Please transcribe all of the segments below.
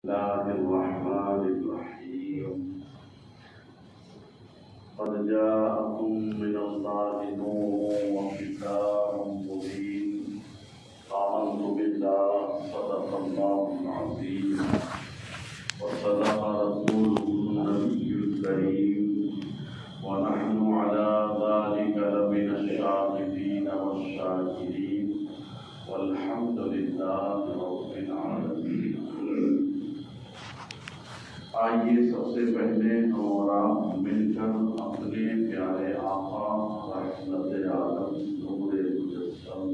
الله الرحمن الرحيم قد جاءكم من الله نور وكتاب مبين آمنت بالله صدق الله العظيم وصدق رسوله النبي الكريم ونحن على ذلك لمن الشاهدين والشاكرين والحمد لله رب العالمين۔ آئیے سب سے پہلے ہم اور آپ مل کر اپنے پیارے آقا رحمت عالم نور مجسم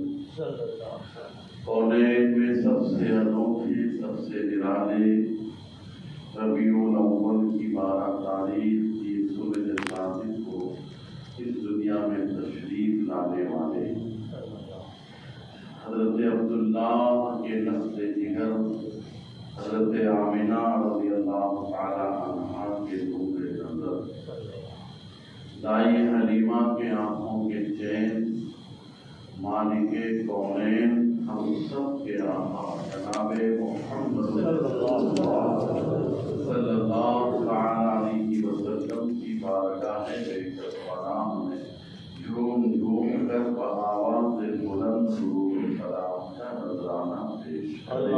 کونین میں سب سے انوکھے سب سے نرالے ربیع الاول کی 12 تاریخ کی صبح صادق کو اس دنیا میں تشریف لانے والے حضرت عبداللہ کے نسل جگر حضرت آمینہ رضی اللہ تعالی عنہا کے نور نظر دائی حلیمہ کے آنکھوں کے چین مالک کونین ہم سب کے آقا جناب محمد صلی اللہ علیہ وسلم کی بارگاہ بیشت حرام میں جھوم جھوم کر بغاوت بلند درود سلام کا نذرانہ پیش کریں۔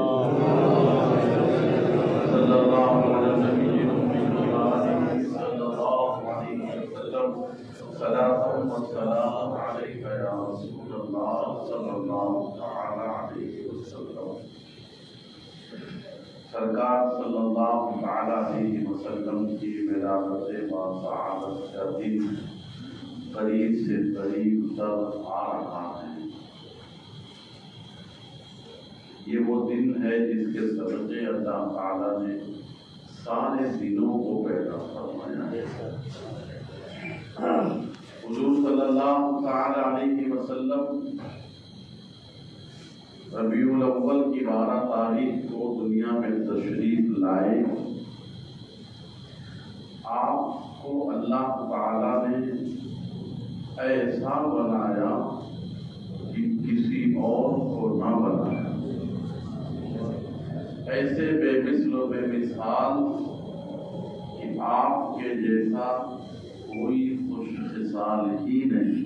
صلی اللہ علیہ وسلم صلاۃ و سلام علیک یا رسول اللہ صلی اللہ علیہ وسلم۔ سرکار صلی اللہ علیہ وسلم کی ولادت باسعادت کا دن قریب سے قریب تر آ رہا ہے۔ یہ وہ دن ہے جس کے صدقے اللہ تعالیٰ نے سارے دنوں کو پیدا فرمایا ہے۔ حضور صلی اللہ علیہ وسلم ربیع الاول کی 12 تاریخ کو دنیا میں تشریف لائے۔ آپ کو اللہ تعالیٰ نے ایسا بنایا کہ کسی اور کو نہ بنایا، ایسے بے مثل و بے مثال کہ آپ کے جیسا کوئی خوش خصال ہی نہیں۔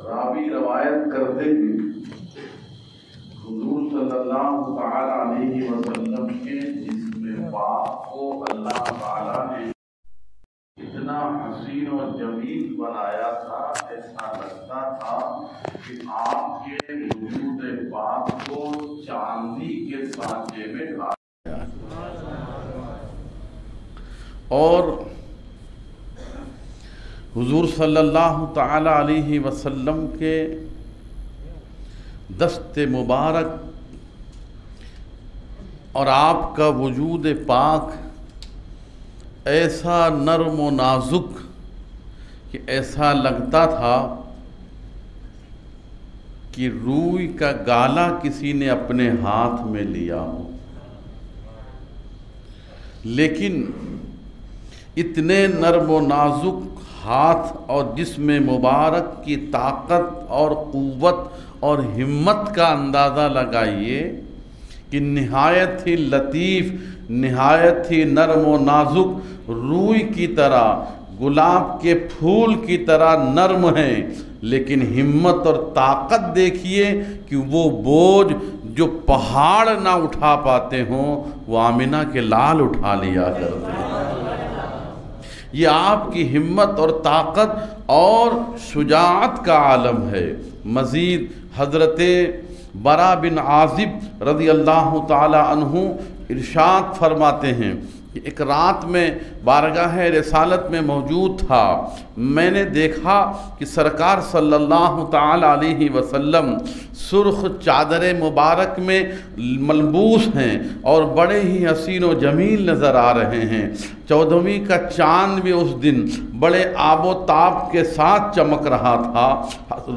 راوی روایت کرتے ہیں حضور صلی اللہ علیہ وسلم کے جسم پاک کو اللہ تعالیٰ نے اتنا حسین و جمیل بنایا تھا، ایسا لگتا تھا کہ آپ کے وجود پاک کو چاندی کے سانچے میں ڈالا گیا۔ اور حضور صلی اللہ تعالی علیہ وسلم کے دست مبارک اور آپ کا وجود پاک ایسا نرم و نازک کہ ایسا لگتا تھا کہ روئی کا گالا کسی نے اپنے ہاتھ میں لیا ہو، لیکن اتنے نرم و نازک ہاتھ اور جسم مبارک کی طاقت اور قوت اور ہمت کا اندازہ لگائیے کہ نہایت ہی لطیف، نہایت ہی نرم و نازک، روئی کی طرح، گلاب کے پھول کی طرح نرم ہیں، لیکن ہمت اور طاقت دیکھیے کہ وہ بوجھ جو پہاڑ نہ اٹھا پاتے ہوں وہ آمینہ کے لال اٹھا لیا کرتے ہیں۔ یہ آپ کی ہمت اور طاقت اور شجاعت کا عالم ہے۔ مزید حضرت برا بن عازب رضی اللہ تعالی عنہ ارشاد فرماتے ہیں کہ ایک رات میں بارگاہ رسالت میں موجود تھا، میں نے دیکھا کہ سرکار صلی اللہ تعالی علیہ وسلم سرخ چادر مبارک میں ملبوس ہیں اور بڑے ہی حسین و جمیل نظر آ رہے ہیں۔ 14ویں کا چاند بھی اس دن بڑے آب و تاب کے ساتھ چمک رہا تھا۔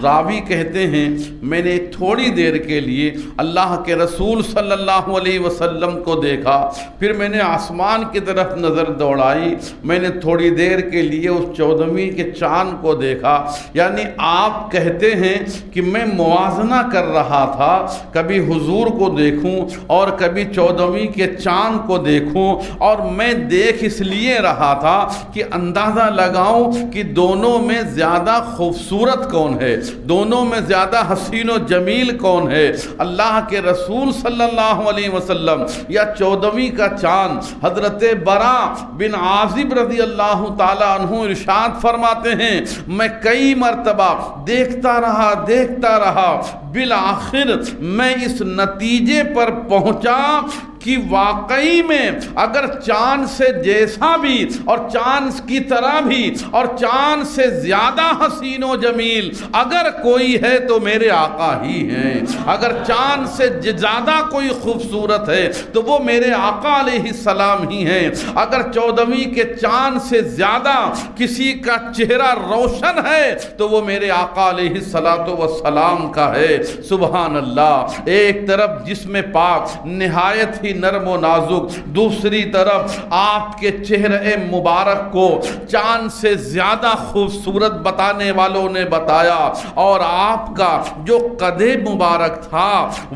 راوی کہتے ہیں میں نے تھوڑی دیر کے لیے اللہ کے رسول صلی اللہ علیہ وسلم کو دیکھا، پھر میں نے آسمان کی طرف نظر دوڑائی، میں نے تھوڑی دیر کے لیے اس 14ویں چودھویں کے چاند کو دیکھا، یعنی آپ کہتے ہیں کہ میں موازنہ کر رہا تھا، کبھی حضور کو دیکھوں اور کبھی چودھویں کے چاند کو دیکھوں، اور میں دیکھ اس لیے رہا تھا کہ اندازہ لگاؤں کہ دونوں میں زیادہ خوبصورت کون ہے، دونوں میں زیادہ حسین و جمیل کون ہے، اللہ کے رسول صلی اللہ علیہ وسلم یا چودھویں کا چاند۔ حضرت براء بن عازب رضی اللہ تعالیٰ عنہ ارشاد فرماتے ہیں میں کئی مرتبہ دیکھتا رہا، بالآخر میں اس نتیجے پر پہنچا کہ واقعی میں اگر چاند سے جیسا بھی اور چاند کی طرح بھی اور چاند سے زیادہ حسین و جمیل اگر کوئی ہے تو میرے آقا ہی ہیں، اگر چاند سے زیادہ کوئی خوبصورت ہے تو وہ میرے آقا علیہ السلام ہی ہیں، اگر چودھویں کے چاند سے زیادہ کسی کا چہرہ روشن ہے تو وہ میرے آقا علیہ السلام کا ہے۔ سبحان اللہ، ایک طرف جسم پاک نہایت ہی نرم و نازک، دوسری طرف آپ کے چہرے مبارک کو چاند سے زیادہ خوبصورت بتانے والوں نے بتایا، اور آپ کا جو قد مبارک تھا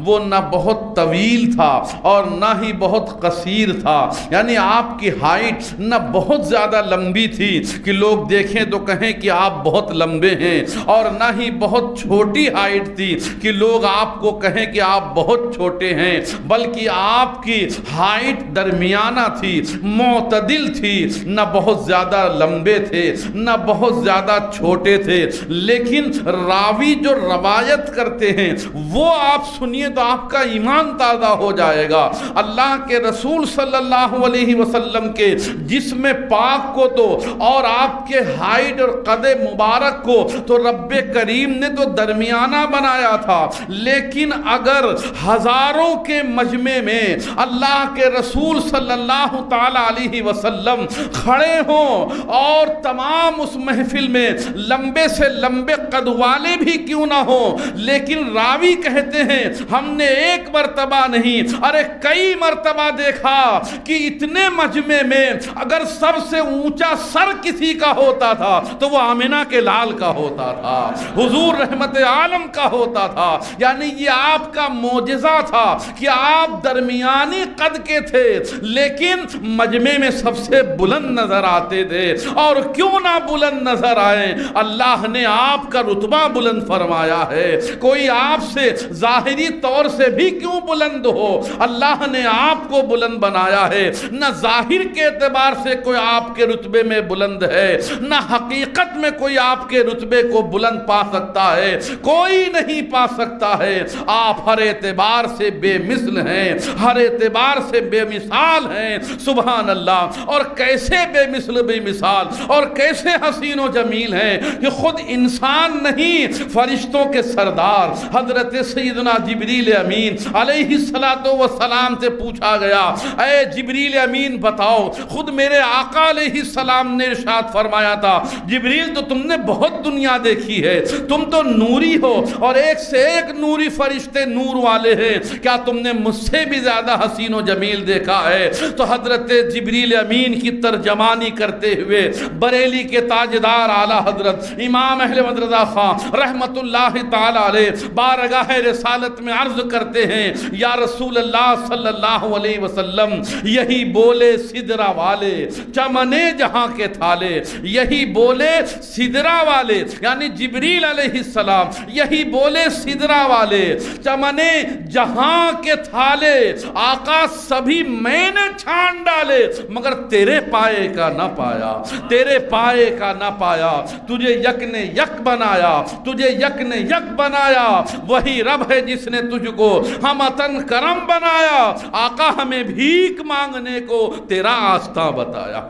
وہ نہ بہت طویل تھا اور نہ ہی بہت قصیر تھا، یعنی آپ کی ہائٹ نہ بہت زیادہ لمبی تھی کہ لوگ دیکھیں تو کہیں کہ آپ بہت لمبے ہیں، اور نہ ہی بہت چھوٹی ہائٹ تھی کہ لوگ آپ کو کہیں کہ آپ بہت چھوٹے ہیں، بلکہ آپ کی ہائٹ درمیانہ تھی، معتدل تھی، نہ بہت زیادہ لمبے تھے نہ بہت زیادہ چھوٹے تھے۔ لیکن راوی جو روایت کرتے ہیں وہ آپ سنیے تو آپ کا ایمان تازہ ہو جائے گا۔ اللہ کے رسول صلی اللہ علیہ وسلم کے جسم پاک کو تو اور آپ کے ہائٹ اور قد مبارک کو تو رب کریم نے تو درمیانہ بنایا تھا، لیکن اگر ہزاروں کے مجمع میں اللہ کے رسول صلی اللہ تعالیٰ علیہ وسلم کھڑے ہوں اور تمام اس محفل میں لمبے سے لمبے قد والے بھی کیوں نہ ہوں، لیکن راوی کہتے ہیں ہم نے ایک مرتبہ نہیں ارے کئی مرتبہ دیکھا کہ اتنے مجمع میں اگر سب سے اونچا سر کسی کا ہوتا تھا تو وہ آمنہ کے لال کا ہوتا تھا، حضور رحمت عالم کا ہوتا تھا۔ یعنی یہ آپ کا معجزہ تھا کہ آپ درمیانی قد کے تھے لیکن مجمع میں سب سے بلند نظر آتے تھے، اور کیوں نہ بلند نظر آئے، اللہ نے آپ کا رتبہ بلند فرمایا ہے۔ کوئی آپ سے ظاہری طور سے بھی کیوں بلند ہو، اللہ نے آپ کو بلند بنایا ہے، نہ ظاہر کے اعتبار سے کوئی آپ کے رتبے میں بلند ہے، نہ حقیقت میں کوئی آپ کے رتبے کو بلند پا سکتا ہے، کوئی نہیں پا سکتا ہے۔ آپ ہر اعتبار سے بے مثل ہیں، ہر اعتبار سے بے مثال ہیں، سبحان اللہ۔ اور کیسے بے مثل بے مثال اور کیسے حسین و جمیل ہیں کہ خود انسان نہیں، فرشتوں کے سردار حضرت سیدنا جبریل امین علیہ السلام سے پوچھا گیا اے جبریل امین بتاؤ، خود میرے آقا علیہ السلام نے ارشاد فرمایا تھا جبریل تو تم نے بہت دنیا دیکھی ہے، تم تو نوری ہو اور ایک سے ایک نوری فرشتے نور والے ہیں، کیا تم نے مجھ سے بھی زیادہ حسین و جمیل دیکھا ہے؟ تو حضرت جبریل امین کی ترجمانی کرتے ہوئے بریلی کے تاجدار اعلیٰ حضرت امام اہل مدرسہ خان رحمت اللہ تعالی علیہ بارگاہ رسالت میں عرض کرتے ہیں یا رسول اللہ صلی اللہ علیہ وسلم یہی بولے سدرہ والے چمنے جہاں کے تھالے، یہی بولے سدرہ والے یعنی جبریل علیہ السلام، یہی بولے سدرہ والے چمنے جہاں کے تھالے، آقا سبھی میں نے چھان ڈالے مگر تیرے پائے کا نہ پایا، تیرے پائے کا نہ پایا، تجھے یک نے یک بنایا، تجھے یک نے یک بنایا، وہی رب ہے جس نے تجھ کو ہمتن کرم بنایا، آقا ہمیں بھیک مانگنے کو تیرا آستہ بتایا۔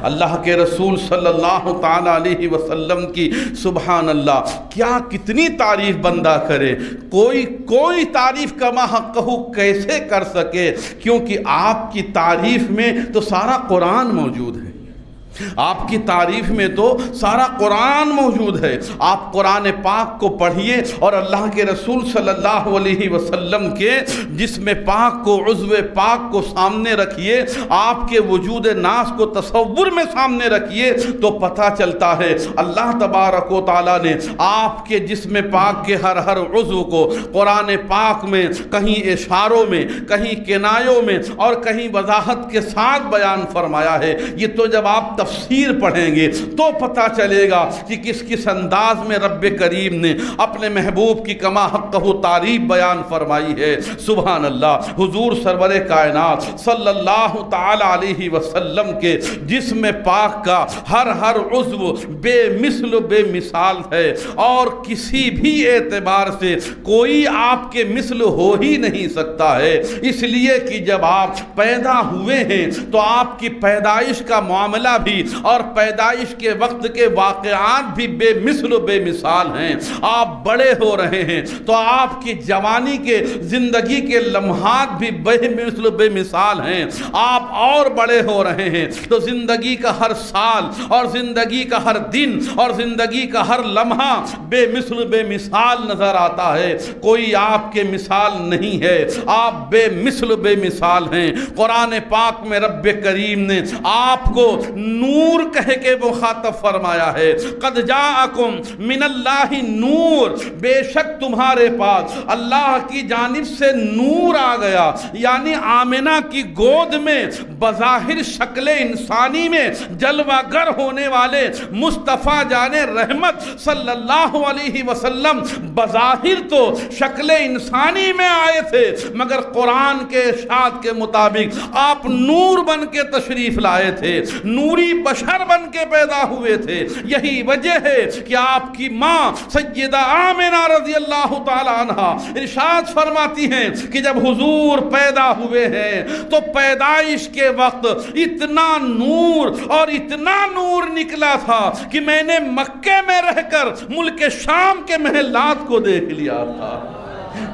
اللہ کے رسول صلی اللہ تعالیٰ علیہ وسلم کی سبحان اللہ کیا کتنی تعریف بندہ کرے، کوئی تعریف کما حقہ کیسے کر سکے، کیونکہ آپ کی تعریف میں تو سارا قرآن موجود ہے، آپ کی تعریف میں تو سارا قرآن موجود ہے. آپ قرآن پاک کو پڑھیے اور اللہ کے رسول صلی اللہ علیہ وسلم کے جسم پاک کو، عضو پاک کو سامنے رکھیے، آپ کے وجود ناس کو تصور میں سامنے رکھیے تو پتہ چلتا ہے اللہ تبارک و تعالیٰ نے آپ کے جسم پاک کے ہر عضو کو قرآن پاک میں کہیں اشاروں میں، کہیں کنایوں میں اور کہیں وضاحت کے ساتھ بیان فرمایا ہے. یہ تو جب آپ تفسیر پڑھیں گے تو پتہ چلے گا کہ کس انداز میں رب کریم نے اپنے محبوب کی کما حقہ تعریف بیان فرمائی ہے. سبحان اللہ. حضور سرور کائنات صلی اللہ تعالی علیہ وسلم کے جسم پاک کا ہر عضو بے مثل و بے مثال ہے اور کسی بھی اعتبار سے کوئی آپ کے مثل ہو ہی نہیں سکتا ہے. اس لیے کہ جب آپ پیدا ہوئے ہیں تو آپ کی پیدائش کا معاملہ بھی اور پیدائش کے وقت کے واقعات بھی بے مثل و بے مثال ہیں. آپ بڑے ہو رہے ہیں تو آپ کی جوانی کے زندگی کے لمحات بھی بے مثل و بے مثال ہیں. آپ اور بڑے ہو رہے ہیں تو زندگی کا ہر سال اور زندگی کا ہر دن اور زندگی کا ہر لمحہ بے مثل و بے مثال نظر آتا ہے. کوئی آپ کے مثال نہیں ہے، آپ بے مثل و بے مثال ہیں. قرآن پاک میں رب کریم نے آپ کو نور کہہ کے مخاطب فرمایا ہے. قد جاءکم من اللہ نور، بے شک تمہارے پاس اللہ کی جانب سے نور آ گیا. یعنی آمنہ کی گود میں بظاہر شکل انسانی میں جلوہ گر ہونے والے مصطفیٰ جان رحمت صلی اللہ علیہ وسلم بظاہر تو شکل انسانی میں آئے تھے مگر قرآن کے ارشاد کے مطابق آپ نور بن کے تشریف لائے تھے، نوری بشر بن کے پیدا ہوئے تھے. یہی وجہ ہے کہ آپ کی ماں سیدہ آمنہ رضی اللہ تعالی عنہ ارشاد فرماتی ہیں کہ جب حضور پیدا ہوئے ہیں تو پیدائش کے وقت اتنا نور اور اتنا نور نکلا تھا کہ میں نے مکے میں رہ کر ملک شام کے محلات کو دیکھ لیا تھا.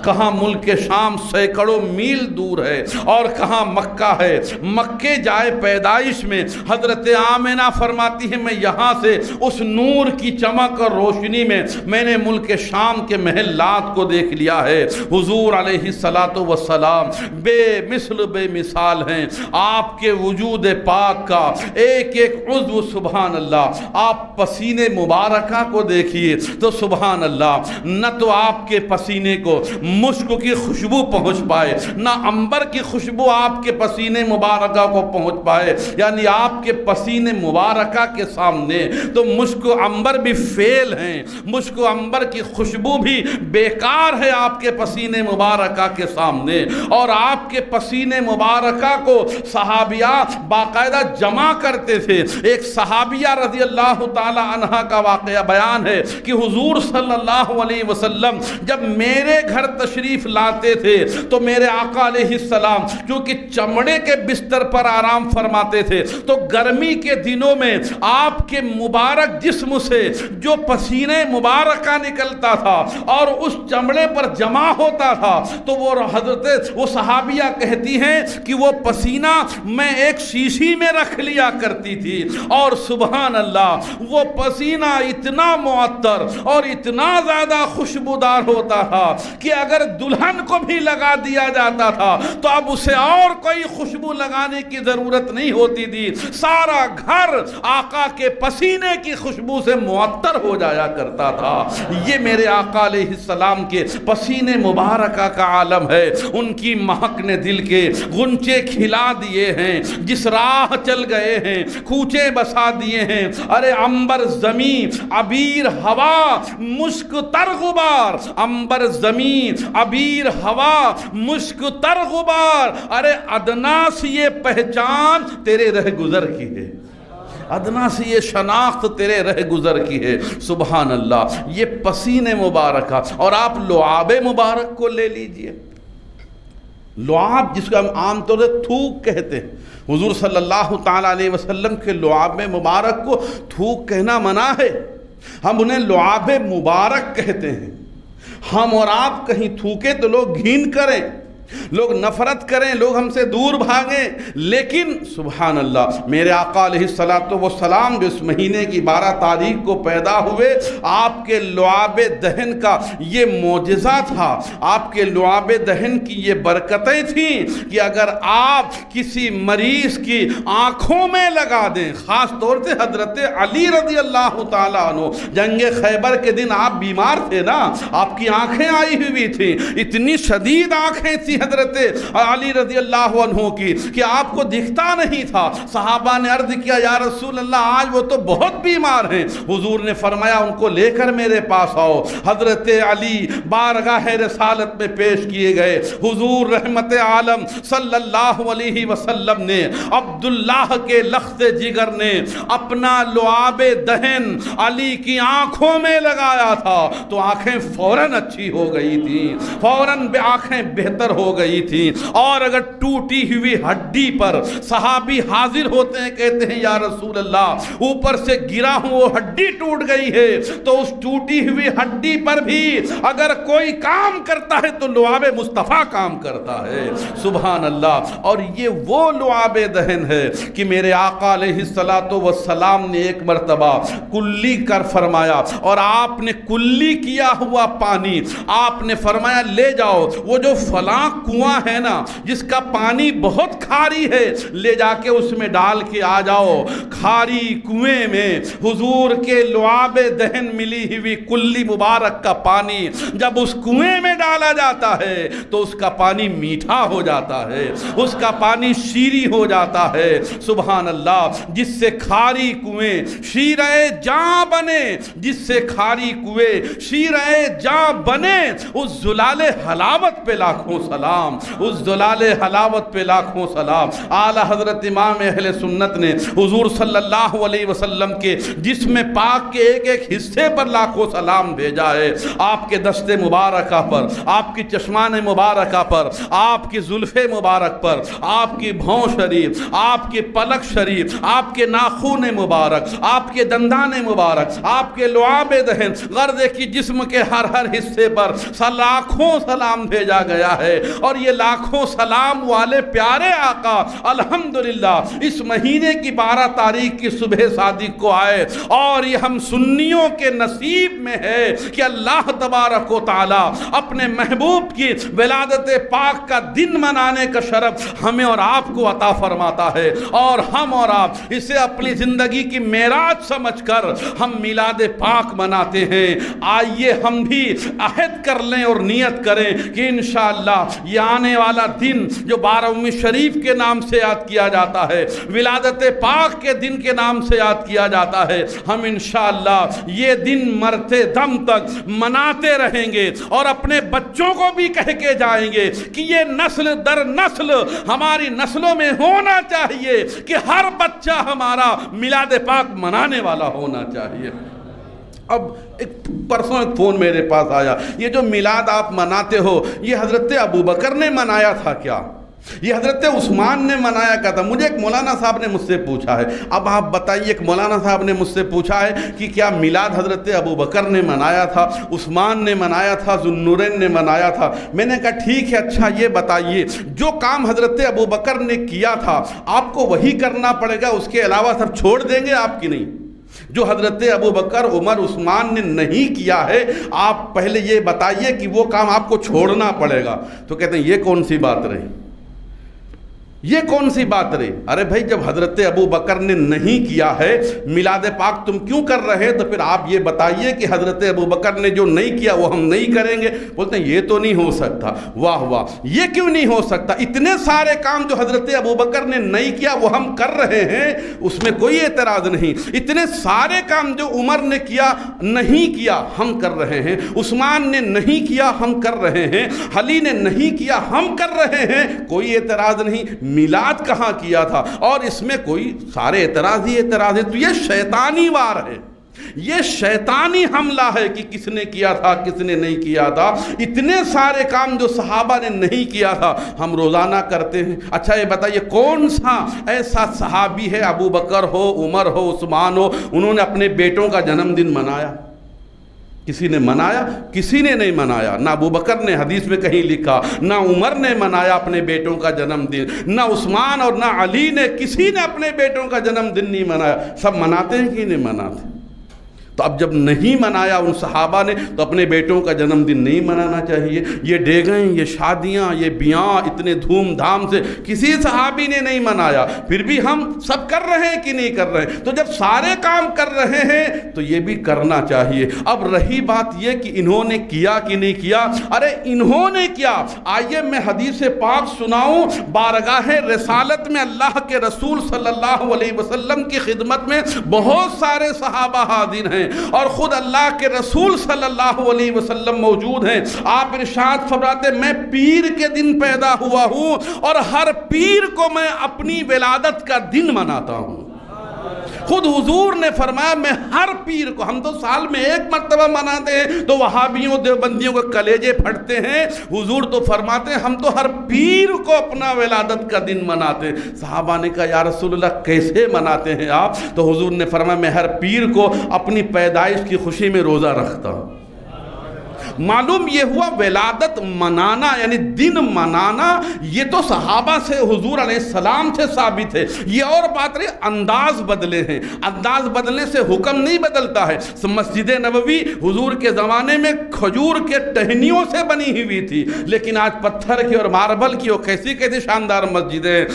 کہاں ملک شام سینکڑوں میل دور ہے اور کہاں مکہ ہے. مکے جائے پیدائش میں حضرت آمنہ فرماتی ہے میں یہاں سے اس نور کی چمک اور روشنی میں نے ملک شام کے محلات کو دیکھ لیا ہے. حضور علیہ السلام بے مثل بے مثال ہیں. آپ کے وجود پاک کا ایک عضو سبحان اللہ. آپ پسینے مبارکہ کو دیکھیے تو سبحان اللہ، نہ تو آپ کے پسینے کو مشک کی خوشبو پہنچ پائے، نہ عنبر کی خوشبو آپ کے پسینے مبارکہ کو پہنچ پائے. یعنی آپ کے پسینے مبارکہ کے سامنے تو مشک و عنبر بھی فیل ہیں، مشک و عنبر کی خوشبو بھی بیکار ہے آپ کے پسینے مبارکہ کے سامنے. اور آپ کے پسینے مبارکہ کو صحابیات باقاعدہ جمع کرتے تھے. ایک صحابیہ رضی اللہ تعالی عنہ کا واقعہ بیان ہے کہ حضور صلی اللہ علیہ وسلم جب میرے گھر تشریف لاتے تھے تو میرے آقا علیہ السلام کیونکہ چمڑے کے بستر پر آرام فرماتے تھے تو گرمی کے دنوں میں آپ کے مبارک جسم سے جو پسینے مبارکہ نکلتا تھا اور اس چمڑے پر جمع ہوتا تھا تو وہ صحابیہ کہتی ہیں کہ وہ پسینہ میں ایک شیشی میں رکھ لیا کرتی تھی اور سبحان اللہ وہ پسینہ اتنا معطر اور اتنا زیادہ خوشبودار ہوتا تھا کہ اگر دلہن کو بھی لگا دیا جاتا تھا تو اب اسے اور کوئی خوشبو لگانے کی ضرورت نہیں ہوتی تھی. سارا گھر آقا کے پسینے کی خوشبو سے معطر ہو جایا کرتا تھا. یہ میرے آقا علیہ السلام کے پسینے مبارکہ کا عالم ہے. ان کی مہک نے دل کے غنچے کھلا دیے ہیں، جس راہ چل گئے ہیں کوچے بسا دیے ہیں. ارے عنبر زمین عبیر ہوا مشک تر غبار، عنبر زمین عبیر ہوا مشک تر غبار. ارے ادنا سے یہ پہچان تیرے رہ گزر کی ہے، ادنا سے یہ شناخت تیرے رہ گزر کی ہے. سبحان اللہ. یہ پسینے مبارکہ. اور آپ لعاب مبارک کو لے لیجئے. لعاب جس کو ہم عام طور سے تھوک کہتے ہیں، حضور صلی اللہ تعالی علیہ وسلم کے لعاب مبارک کو تھوک کہنا منع ہے. ہم انہیں لعاب مبارک کہتے ہیں. ہم اور آپ کہیں تھوکے تو لوگ گھین کریں لوگ نفرت کریں، لوگ ہم سے دور بھاگیں، لیکن سبحان اللہ میرے آقا علیہ الصلوۃ والسلام جو اس مہینے کی 12 تاریخ کو پیدا ہوئے، آپ کے لعاب دہن کا یہ معجزہ تھا، آپ کے لعاب دہن کی یہ برکتیں تھیں کہ اگر آپ کسی مریض کی آنکھوں میں لگا دیں، خاص طور سے حضرت علی رضی اللہ تعالیٰ عنہ، جنگ خیبر کے دن آپ بیمار تھے نا، آپ کی آنکھیں آئی ہوئی تھیں، اتنی شدید آنکھیں تھی حضرت علی رضی اللہ عنہ کی کہ آپ کو دکھتا نہیں تھا۔ صحابہ نے عرض کیا یا رسول اللہ آج وہ تو بہت بیمار ہیں۔ حضور نے فرمایا ان کو لے کر میرے پاس آؤ۔ حضرت علی بارگاہ رسالت میں پیش کیے گئے۔ حضور رحمت عالم صلی اللہ علیہ وسلم نے عبداللہ کے لخت جگر نے اپنا لعاب دہن علی کی آنکھوں میں لگایا تھا تو آنکھیں فوراً اچھی ہو گئی تھیں، فوراً آنکھیں بہتر ہو گئی تھی۔ اور اگر ٹوٹی ہوئی ہڈی پر صحابی حاضر ہوتے ہیں، کہتے ہیں یا رسول اللہ اوپر سے گرا ہوں وہ ہڈی ٹوٹ گئی ہے، تو اس ٹوٹی ہوئی ہڈی پر بھی اگر کوئی کام کرتا ہے تو لعاب مصطفیٰ کام کرتا ہے، سبحان اللہ۔ اور یہ وہ لعاب دہن ہے کہ میرے آقا علیہ الصلوۃ والسلام نے ایک مرتبہ کلی کر فرمایا، اور آپ نے کلی کیا ہوا پانی آپ نے فرمایا لے جاؤ، وہ جو فلاں کنواں ہے نا جس کا پانی بہت کھاری ہے، لے جا کے اس میں ڈال کے آ جاؤ۔ کھاری کنویں میں حضور کے لعاب دہن ملی ہوئی کلی مبارک کا پانی جب اس کنویں میں ڈالا جاتا ہے تو اس کا پانی میٹھا ہو جاتا ہے، اس کا پانی شیریں ہو جاتا ہے، سبحان اللہ۔ جس سے کھاری کنویں شیرہ جاں بنے، جس سے کھاری کنویں شیرہ جاں بنے، اس زلال حلاوت پہ لاکھوں سلام، اس زلال حلاوت پہ لاکھوں سلام۔ اعلیٰ حضرت امام اہل سنت نے حضور صلی اللہ علیہ وسلم کے جسم پاک کے ایک ایک حصے پر لاکھوں سلام بھیجا ہے، آپ کے دست مبارکہ پر، آپ کی چشمان مبارکہ پر، آپ کی زلف مبارک پر، آپ کی بھون شریف، آپ کی پلک شریف، آپ کے ناخون مبارک، آپ کے دندان مبارک، آپ کے لعاب دہن، غرض کی جسم کے ہر حصے پر لاکھوں سلام بھیجا گیا ہے۔ اور یہ لاکھوں سلام والے پیارے آقا الحمدللہ اس مہینے کی 12 تاریخ کی صبح صادق کو آئے، اور یہ ہم سنیوں کے نصیب میں ہے کہ اللہ تبارک و تعالی اپنے محبوب کی ولادت پاک کا دن منانے کا شرف ہمیں اور آپ کو عطا فرماتا ہے، اور ہم اور آپ اسے اپنی زندگی کی معراج سمجھ کر ہم میلاد پاک مناتے ہیں۔ آئیے ہم بھی عہد کر لیں اور نیت کریں کہ انشاءاللہ یہ آنے والا دن جو 12 شریف کے نام سے یاد کیا جاتا ہے، ولادت پاک کے دن کے نام سے یاد کیا جاتا ہے، ہم انشاءاللہ یہ دن مرتے دم تک مناتے رہیں گے، اور اپنے بچوں کو بھی کہہ کے جائیں گے کہ یہ نسل در نسل ہماری نسلوں میں ہونا چاہیے کہ ہر بچہ ہمارا میلاد پاک منانے والا ہونا چاہیے۔ اب پرسوں ایک فون میرے پاس آیا، یہ جو میلاد آپ مناتے ہو یہ حضرت ابوبکر نے منایا تھا کیا؟ یہ حضرت عثمان نے منایا کیا تھا؟ مجھے ایک مولانا صاحب نے مجھ سے پوچھا ہے۔ اب آپ بتائیے، ایک مولانا صاحب نے مجھ سے پوچھا ہے کہ کیا میلاد حضرت ابوبکر نے منایا تھا، عثمان نے منایا تھا، ذوالنورین نے منایا تھا؟ میں نے کہا ٹھیک ہے، اچھا یہ بتائیے جو کام حضرت ابوبکر نے کیا تھا آپ کو وہی کرنا پڑے گا، اس کے علاوہ سب چھوڑ دیں گے آپ کی نہیں؟ جو حضرت ابوبکر عمر عثمان نے نہیں کیا ہے آپ پہلے یہ بتائیے کہ وہ کام آپ کو چھوڑنا پڑے گا۔ تو کہتے ہیں یہ کون سی بات رہی، یہ کون سی بات رہی؟ ارے بھائی جب حضرت ابوبکر نے نہیں کیا ہے میلاد پاک تم کیوں کر رہے؟ تو پھر آپ یہ بتائیے کہ حضرت ابوبکر نے جو نہیں کیا وہ ہم نہیں کریں گے۔ بولتے ہیں یہ تو نہیں ہو سکتا۔ واہ واہ، یہ کیوں نہیں ہو سکتا؟ اتنے سارے کام جو حضرت ابوبکر نے نہیں کیا وہ ہم کر رہے ہیں، اس میں کوئی اعتراض نہیں۔ اتنے سارے کام جو عمر نے کیا نہیں کیا ہم کر رہے ہیں، عثمان نے نہیں کیا ہم کر رہے ہیں، علی نے نہیں کیا ہم کر رہے ہیں، کوئی اعتراض نہیں۔ میلاد کہاں کیا تھا؟ اور اس میں کوئی سارے اعتراض ہی اعتراض ہے۔ تو یہ شیطانی وار ہے، یہ شیطانی حملہ ہے کہ کس نے کیا تھا کس نے نہیں کیا تھا۔ اتنے سارے کام جو صحابہ نے نہیں کیا تھا ہم روزانہ کرتے ہیں۔ اچھا یہ بتائیے کون سا ایسا صحابی ہے، ابو بکر ہو، عمر ہو، عثمان ہو، انہوں نے اپنے بیٹوں کا جنم دن منایا؟ کسی نے منایا؟ کسی نے نہیں منایا. نہ ابو بکر نے حدیث میں کہیں لکھا، نہ عمر نے منایا اپنے بیٹوں کا جنم دن، نہ عثمان اور نہ علی نے، کسی نے اپنے بیٹوں کا جنم دن نہیں منایا. سب مناتے ہیں کہ نہیں مناتے؟ تو اب جب نہیں منایا ان صحابہ نے تو اپنے بیٹوں کا جنم دن نہیں منانا چاہیے. یہ ڈیگیں، یہ شادیاں، یہ بیاں اتنے دھوم دھام سے کسی صحابی نے نہیں منایا. پھر بھی ہم سب کر رہے ہیں کہ نہیں کر رہے ہیں؟ تو جب سارے کام کر رہے ہیں تو یہ بھی کرنا چاہیے. اب رہی بات یہ کہ انہوں نے کیا کہ نہیں کیا. ارے انہوں نے کیا. آئیے میں حدیث پاک سناؤں. بارگاہ رسالت میں اللہ کے رسول صلی اللہ علیہ وسلم کی خدمت میں بہت سارے صحابہ حاضر ہیں اور خود اللہ کے رسول صلی اللہ علیہ وسلم موجود ہیں. آپ ارشاد فرماتے ہیں میں پیر کے دن پیدا ہوا ہوں اور ہر پیر کو میں اپنی ولادت کا دن مناتا ہوں. خود حضور نے فرمایا میں ہر پیر کو، ہم تو سال میں ایک مرتبہ مناتے ہیں تو وہابیوں دیوبندیوں کو کلیجے پھٹتے ہیں. حضور تو فرماتے ہیں ہم تو ہر پیر کو اپنا ولادت کا دن مناتے ہیں. صحابہ نے کہا یا رسول اللہ کیسے مناتے ہیں آپ؟ تو حضور نے فرمایا میں ہر پیر کو اپنی پیدائش کی خوشی میں روزہ رکھتا ہوں. معلوم یہ ہوا ولادت منانا یعنی دن منانا یہ تو صحابہ سے حضور علیہ السلام سے ثابت ہے. یہ اور بات رہی انداز بدلے ہیں. انداز بدلنے سے حکم نہیں بدلتا ہے. مسجد نبوی حضور کے زمانے میں کھجور کے ٹہنیوں سے بنی ہوئی تھی، لیکن آج پتھر کی اور ماربل کی اور کیسی کیسی شاندار مسجدیں.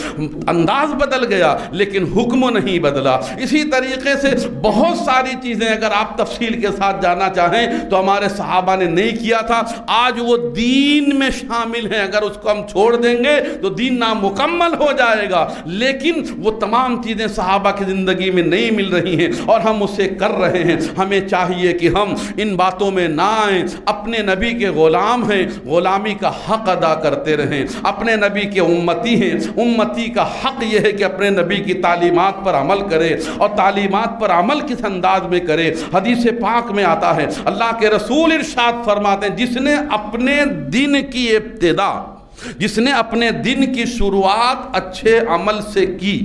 انداز بدل گیا لیکن حکم نہیں بدلا. اسی طریقے سے بہت ساری چیزیں اگر آپ تفصیل کے ساتھ جانا چاہیں تو ہمارے صحابہ نے نہیں کیا تھا، آج وہ دین میں شامل ہیں. اگر اس کو ہم چھوڑ دیں گے تو دین نامکمل ہو جائے گا. لیکن وہ تمام چیزیں صحابہ کی زندگی میں نہیں مل رہی ہیں اور ہم اسے کر رہے ہیں. ہمیں چاہیے کہ ہم ان باتوں میں نہ آئیں. اپنے نبی کے غلام ہیں، غلامی کا حق ادا کرتے رہیں. اپنے نبی کے امتی ہیں، امتی کا حق یہ ہے کہ اپنے نبی کی تعلیمات پر عمل کرے اور تعلیمات پر عمل کس انداز میں کرے. حدیث پاک میں آتا ہے اللہ کے رسول ارشاد فرماتے ہیں جس نے اپنے دن کی ابتدا، جس نے اپنے دن کی شروعات اچھے عمل سے کی،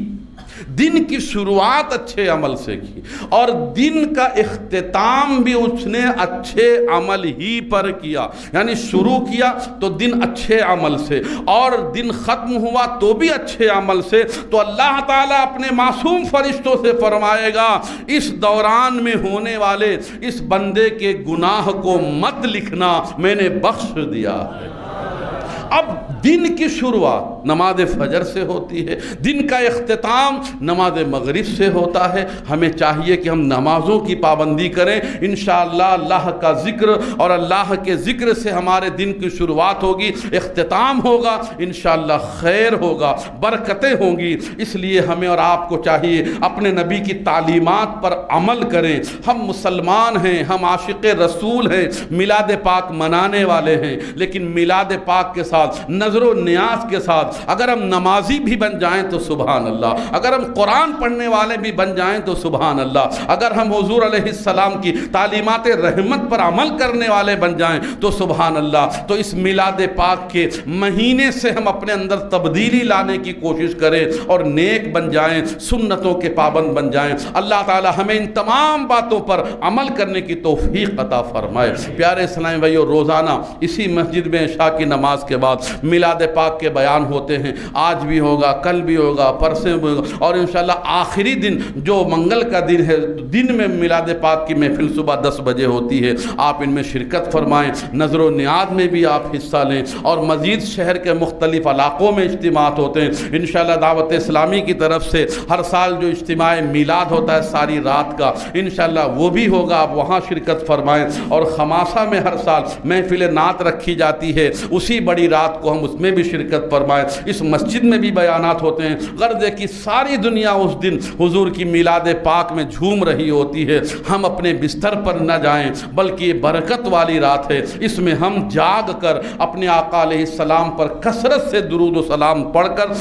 دن کی شروعات اچھے عمل سے کی اور دن کا اختتام بھی اس نے اچھے عمل ہی پر کیا. یعنی شروع کیا تو دن اچھے عمل سے اور دن ختم ہوا تو بھی اچھے عمل سے، تو اللہ تعالیٰ اپنے معصوم فرشتوں سے فرمائے گا اس دوران میں ہونے والے اس بندے کے گناہ کو مت لکھنا، میں نے بخش دیا ہے. اب دن کی شروعات نماز فجر سے ہوتی ہے، دن کا اختتام نماز مغرب سے ہوتا ہے. ہمیں چاہیے کہ ہم نمازوں کی پابندی کریں. انشاءاللہ اللہ کا ذکر اور اللہ کے ذکر سے ہمارے دن کی شروعات ہوگی، اختتام ہوگا، انشاءاللہ خیر ہوگا، برکتیں ہوں گی. اس لیے ہمیں اور آپ کو چاہیے اپنے نبی کی تعلیمات پر عمل کریں. ہم مسلمان ہیں، ہم عاشق رسول ہیں، میلاد پاک منانے والے ہیں، لیکن میلاد پاک کے ساتھ نظر و نیاز کے ساتھ اگر ہم نمازی بھی بن جائیں تو سبحان اللہ، اگر ہم قرآن پڑھنے والے بھی بن جائیں تو سبحان اللہ، اگر ہم حضور علیہ السلام کی تعلیمات رحمت پر عمل کرنے والے بن جائیں تو سبحان اللہ. تو اس میلاد پاک کے مہینے سے ہم اپنے اندر تبدیلی لانے کی کوشش کریں اور نیک بن جائیں، سنتوں کے پابند بن جائیں. اللہ تعالی ہمیں ان تمام باتوں پر عمل کرنے کی توفیق عطا فرمائے. پیارے اسلامی بھائیو، روزانہ اسی مسجد میں عشاء کی نماز کے بعد میلاد پاک کے بیان ہوتے ہیں. آج بھی ہوگا، کل بھی ہوگا، پرسوں بھی ہوگا اور انشاءاللہ آخری دن جو منگل کا دن ہے، دن میں میلاد پاک کی محفل صبح 10 بجے ہوتی ہے. آپ ان میں شرکت فرمائیں، نظر و نیاز میں بھی آپ حصہ لیں اور مزید شہر کے مختلف علاقوں میں اجتماعات ہوتے ہیں. انشاءاللہ دعوت اسلامی کی طرف سے ہر سال جو اجتماع میلاد ہوتا ہے ساری رات کا، انشاءاللہ وہ بھی ہوگا، آپ وہاں شرکت فرمائیں. اور خماسہ میں ہر سال محفل نعت رکھی جاتی ہے، اسی بڑی رات کو ہم اس میں بھی شرکت فرمائیں. اس مسجد میں بھی بیانات ہوتے ہیں. غرض ہے کہ ساری دنیا اس دن حضور کی میلاد پاک میں جھوم رہی ہوتی ہے. ہم اپنے بستر پر نہ جائیں بلکہ یہ برکت والی رات ہے. اس میں ہم جاگ کر اپنے آقا علیہ السلام پر کثرت سے درود و سلام پڑھ کر